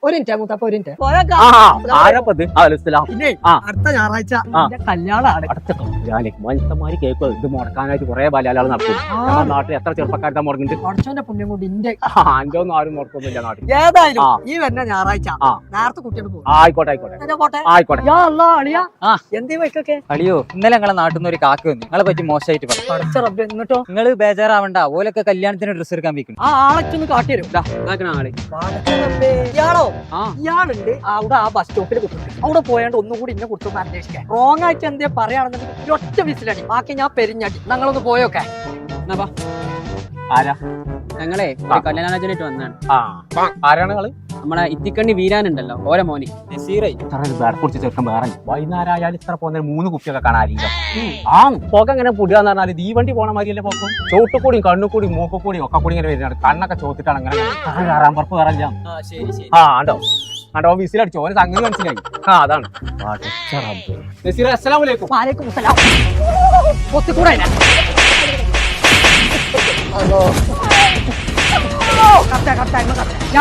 ഒരു മിനിറ്റ് മൂത്തപ്പ ഒരു മിനിറ്റ് പിന്നെ അടുത്ത ഞായറാഴ്ച കല്യാണമാണ്. അടുത്ത മനുഷ്യന്മാര് കേൾക്കുക ഇത് മുടക്കാനായിട്ട് കുറെ ബലാലാൾ നടക്കും. നാട്ടിൽ എത്ര ചെറുപ്പക്കാരുടെ മുടങ്ങുന്നുണ്ട്. കുറച്ചോന്റെ പുണ്യം കൊണ്ട് ഇന്റെ എന്റെ ഒന്നും ആരും മുടക്കൊന്നുമില്ല നാട്ടിൽ. ഏതായാലും ഈ വരുന്ന ഞായറാഴ്ച നേരത്തെ കുട്ടിയോട് പോകും. ആയിക്കോട്ടെ എന്തേ വൈക്കൊക്കെ അളിയോ ഇന്നലെ ഞങ്ങളെ നാട്ടിൽ നിന്ന് ഒരു കാക്ക വന്നു നിങ്ങളെ പറ്റി മോശമായിട്ട് പറഞ്ഞു. പഠിച്ച റബ്ബ് എന്നിട്ടോ നിങ്ങള് ബേജാറാവണ്ട, ഓലൊക്കെ കല്യാണത്തിന് ഡ്രസ്സ് എടുക്കാൻ വെക്കുന്നു. ആളൊക്കെ കാട്ടിത്തരും. ആള് ഇയാളോ ഇയാളുണ്ട് അവിടെ ആ ബസ് സ്റ്റോപ്പിൽ കുത്തുണ്ട്. അവിടെ പോയാണ്ട് ഒന്നുകൂടി ഇന്നെ കുറിച്ചൊന്ന് അന്വേഷിക്കാൻ. റോങ് ആയിട്ട് എന്തേ പറയുകയാണെന്നുണ്ടെങ്കിൽ ഒറ്റ വിസിലടി, ബാക്കി ഞാൻ പെരിഞ്ഞടി. ഞങ്ങളൊന്ന് പോയോക്കെ. ആരാ? ഞങ്ങളെ കല്യാണാലോചനയായിട്ട് വന്നാണ്. ആരാണ് നിങ്ങള്? നമ്മളെ ഇത്തിക്കണ്ണി വീരാനുണ്ടല്ലോ, ഓരോ മോനി കുറിച്ച് ചെറുക്കം വേറെ വൈകുന്നേരം ആയാലും ഇത്ര പോകുന്ന 3 കുപ്പിയൊക്കെ കാണാറില്ല. പുക ഇങ്ങനെ പുടിയാന്ന് പറഞ്ഞാല് തീവണ്ടി പോണ മാതിരിയല്ലേ പോക്കും. ചോട്ടുകൂടിയും കണ്ണുകൂടിയും മൂക്കുകൂടിയും ഒക്കെ കൂടി ഇങ്ങനെ വരുന്നുണ്ട്. കണ്ണൊക്കെ ചോത്തിട്ടാണ് അങ്ങനെ കയറാൻ പുറപ്പ് കയറില്ല. ആണ്ടോ ആണ്ടോ വിസിലടിച്ചു. ഓന് സംഗതി മനസ്സിലായി. അതാണ്. അസ്സലാമലൈക്കും. വാലൈക്കും സലാം. ഒത്തുകൂടെ കറക്റ്റാ